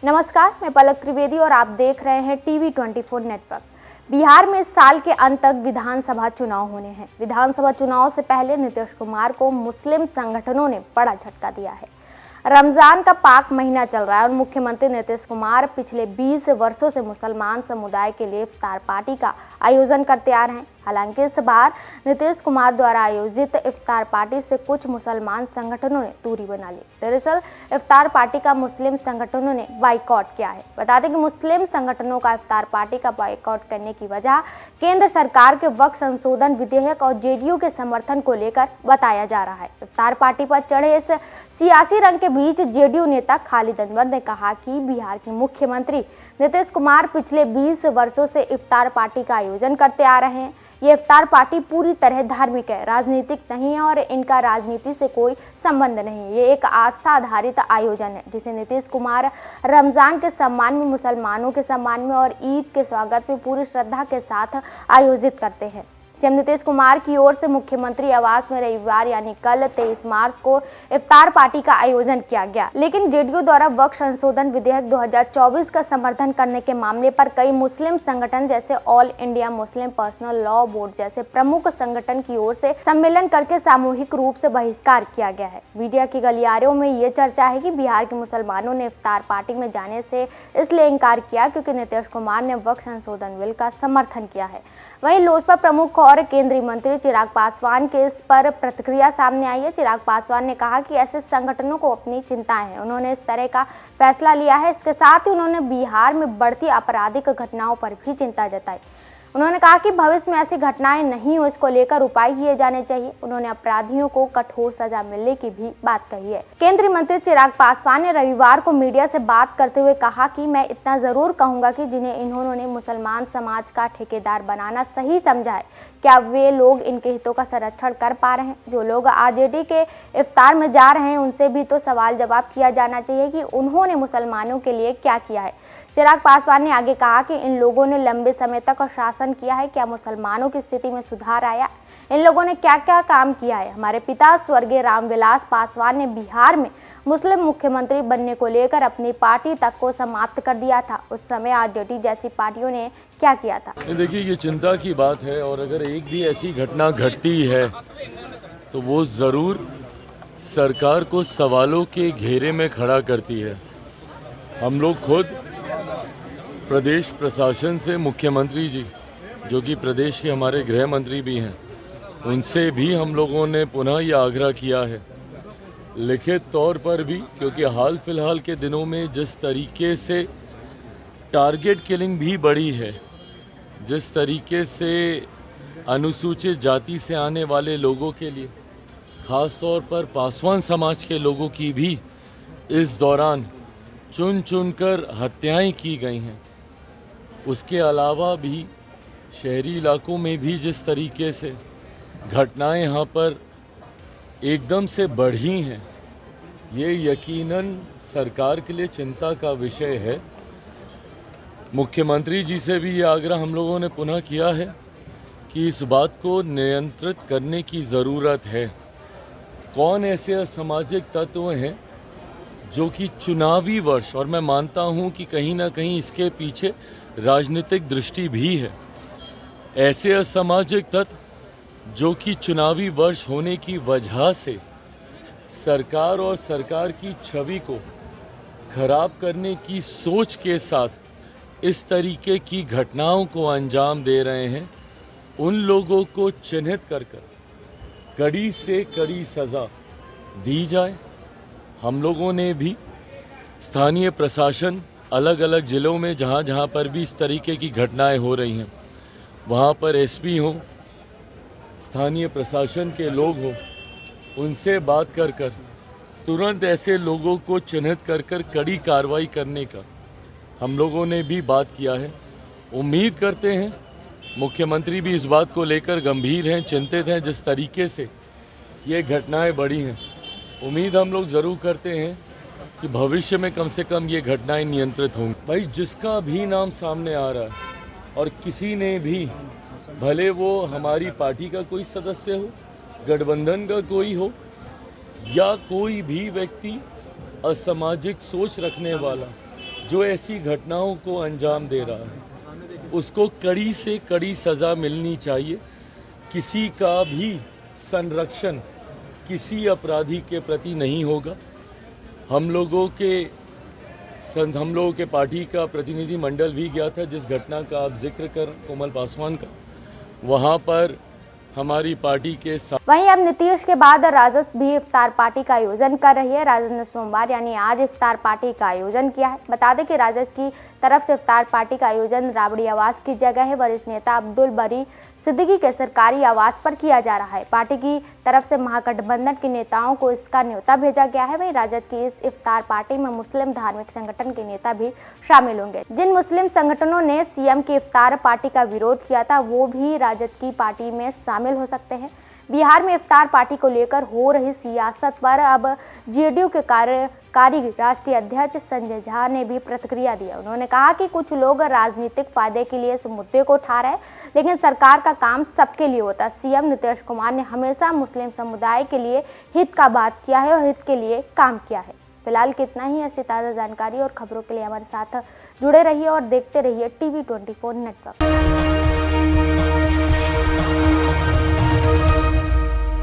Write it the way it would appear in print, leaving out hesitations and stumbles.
नमस्कार, मैं पलक त्रिवेदी और आप देख रहे हैं टीवी 24 नेटवर्क। बिहार में इस साल के अंत तक विधानसभा चुनाव होने हैं। विधानसभा चुनाव से पहले नीतीश कुमार को मुस्लिम संगठनों ने बड़ा झटका दिया है। रमजान का पाक महीना चल रहा है और मुख्यमंत्री नीतीश कुमार पिछले 20 वर्षों से मुसलमान समुदाय के लिए इफ्तार पार्टी का आयोजन करते आ रहे हैं। हालांकि इस बार नीतीश कुमार द्वारा आयोजित इफ्तार पार्टी से कुछ मुसलमान संगठनों ने दूरी बना ली। दरअसल इफ्तार पार्टी का मुस्लिम संगठनों ने बाइकआउट किया है। बता दें कि मुस्लिम संगठनों का इफ्तार पार्टी का बाइकआउट करने की वजह केंद्र सरकार के वक्फ संशोधन विधेयक और जेडीयू के समर्थन को लेकर बताया जा रहा है। इफ्तार पार्टी पर चढ़े इस सियासी रंग के बीच जेडीयू नेता खालिद अनवर ने कहा कि बिहार के मुख्यमंत्री नीतीश कुमार पिछले 20 वर्षों से इफ्तार पार्टी का आयोजन करते आ रहे हैं। ये इफ्तार पार्टी पूरी तरह धार्मिक है, राजनीतिक नहीं है और इनका राजनीति से कोई संबंध नहीं है। ये एक आस्था आधारित आयोजन है जिसे नीतीश कुमार रमजान के सम्मान में, मुसलमानों के सम्मान में और ईद के स्वागत में पूरी श्रद्धा के साथ आयोजित करते हैं। सीएम नीतीश कुमार की ओर से मुख्यमंत्री आवास में रविवार यानी कल 23 मार्च को इफ्तार पार्टी का आयोजन किया गया, लेकिन जेडीयू द्वारा वक्फ संशोधन विधेयक 2024 का समर्थन करने के मामले पर कई मुस्लिम संगठन जैसे all India Muslim personal law board जैसे प्रमुख संगठन की ओर से सम्मेलन करके सामूहिक रूप से बहिष्कार किया गया है। मीडिया की गलियारों में ये चर्चा है कि बिहार के मुसलमानों ने इफ्तार पार्टी में जाने से इसलिए इनकार किया क्योंकि नीतीश कुमार ने वक्फ संशोधन बिल का समर्थन किया है। वहीं लोजपा प्रमुख और केंद्रीय मंत्री चिराग पासवान के इस पर प्रतिक्रिया सामने आई है। चिराग पासवान ने कहा कि ऐसे संगठनों को अपनी चिंताएं हैं, उन्होंने इस तरह का फैसला लिया है। इसके साथ ही उन्होंने बिहार में बढ़ती आपराधिक घटनाओं पर भी चिंता जताई। उन्होंने कहा कि भविष्य में ऐसी घटनाएं नहीं हो, इसको लेकर उपाय किए जाने चाहिए। उन्होंने अपराधियों को कठोर सजा मिलने की भी बात कही है। केंद्रीय मंत्री चिराग पासवान ने रविवार को मीडिया से बात करते हुए कहा कि मैं इतना जरूर कहूंगा कि जिन्हें इन्होंने मुसलमान समाज का ठेकेदार बनाना सही समझा है, क्या वे लोग इनके हितों का संरक्षण कर पा रहे हैं? जो लोग आरजेडी के इफ्तार में जा रहे हैं उनसे भी तो सवाल जवाब किया जाना चाहिए कि उन्होंने मुसलमानों के लिए क्या किया है। चिराग पासवान ने आगे कहा कि इन लोगों ने लंबे समय तक शासन किया है, क्या मुसलमानों की स्थिति में सुधार आया? इन लोगों ने क्या क्या काम किया है? हमारे पिता स्वर्गीय रामविलास पासवान ने बिहार में मुस्लिम मुख्यमंत्री बनने को लेकर अपनी पार्टी तक को समाप्त कर दिया था। उस समय आरजेडी जैसी पार्टियों ने क्या किया था? देखिए, ये चिंता की बात है और अगर एक भी ऐसी घटना घटती है तो वो ज़रूर सरकार को सवालों के घेरे में खड़ा करती है। हम लोग खुद प्रदेश प्रशासन से मुख्यमंत्री जी, जो कि प्रदेश के हमारे गृह मंत्री भी हैं, उनसे भी हम लोगों ने पुनः ये आग्रह किया है लिखित तौर पर भी, क्योंकि हाल फिलहाल के दिनों में जिस तरीके से टारगेट किलिंग भी बढ़ी है, जिस तरीके से अनुसूचित जाति से आने वाले लोगों के लिए ख़ास तौर पर पासवान समाज के लोगों की भी इस दौरान चुन चुनकर हत्याएं की गई हैं, उसके अलावा भी शहरी इलाकों में भी जिस तरीके से घटनाएं यहाँ पर एकदम से बढ़ी हैं, ये यकीनन सरकार के लिए चिंता का विषय है। मुख्यमंत्री जी से भी ये आग्रह हम लोगों ने पुनः किया है कि इस बात को नियंत्रित करने की ज़रूरत है। कौन ऐसे असामाजिक तत्व हैं जो कि चुनावी वर्ष, और मैं मानता हूं कि कहीं ना कहीं इसके पीछे राजनीतिक दृष्टि भी है, ऐसे असामाजिक तत्व जो कि चुनावी वर्ष होने की वजह से सरकार और सरकार की छवि को खराब करने की सोच के साथ इस तरीके की घटनाओं को अंजाम दे रहे हैं, उन लोगों को चिन्हित कर कड़ी से कड़ी सज़ा दी जाए। हम लोगों ने भी स्थानीय प्रशासन अलग अलग ज़िलों में जहाँ जहाँ पर भी इस तरीके की घटनाएं हो रही हैं, वहाँ पर एसपी हो, स्थानीय प्रशासन के लोग हो, उनसे बात कर तुरंत ऐसे लोगों को चिन्हित कर कड़ी कार्रवाई करने का हम लोगों ने भी बात किया है। उम्मीद करते हैं मुख्यमंत्री भी इस बात को लेकर गंभीर हैं, चिंतित हैं। जिस तरीके से ये घटनाएं बढ़ी हैं, उम्मीद हम लोग ज़रूर करते हैं कि भविष्य में कम से कम ये घटनाएं नियंत्रित होंगी। भाई, जिसका भी नाम सामने आ रहा है और किसी ने भी, भले वो हमारी पार्टी का कोई सदस्य हो, गठबंधन का कोई हो, या कोई भी व्यक्ति असामाजिक सोच रखने वाला जो ऐसी घटनाओं को अंजाम दे रहा है उसको कड़ी से कड़ी सज़ा मिलनी चाहिए। किसी का भी संरक्षण किसी अपराधी के प्रति नहीं होगा। हम लोगों के पार्टी का प्रतिनिधि मंडल भी गया था जिस घटना का आप जिक्र कर कोमल पासवान का, वहाँ पर हमारी पार्टी के वहीं अब नीतीश के बाद राजद भी इफ्तार पार्टी का आयोजन कर रही है। राजद ने सोमवार यानी आज इफ्तार पार्टी का आयोजन किया है। बता दें कि राजद की तरफ से इफ्तार पार्टी का आयोजन राबड़ी आवास की जगह है वरिष्ठ नेता अब्दुल बरी सिद्दीकी के सरकारी आवास पर किया जा रहा है। पार्टी की तरफ से महागठबंधन के नेताओं को इसका न्योता भेजा गया है। वहीं राजद की इस इफ्तार पार्टी में मुस्लिम धार्मिक संगठन के नेता भी शामिल होंगे। जिन मुस्लिम संगठनों ने सीएम की इफ्तार पार्टी का विरोध किया था वो भी राजद की पार्टी में शामिल हो सकते हैं। बिहार में इफ्तार पार्टी को लेकर हो रही सियासत पर अब जेडीयू के कार्यकारी राष्ट्रीय अध्यक्ष संजय झा ने भी प्रतिक्रिया दी। उन्होंने कहा कि कुछ लोग राजनीतिक फायदे के लिए इस मुद्दे को उठा रहे हैं, लेकिन सरकार का काम सबके लिए होता है। सीएम नीतीश कुमार ने हमेशा मुस्लिम समुदाय के लिए हित का बात किया है और हित के लिए काम किया है। फिलहाल कितना ही। ऐसी ताज़ा जानकारी और खबरों के लिए हमारे साथ जुड़े रहिए और देखते रहिए TV24 नेटवर्क।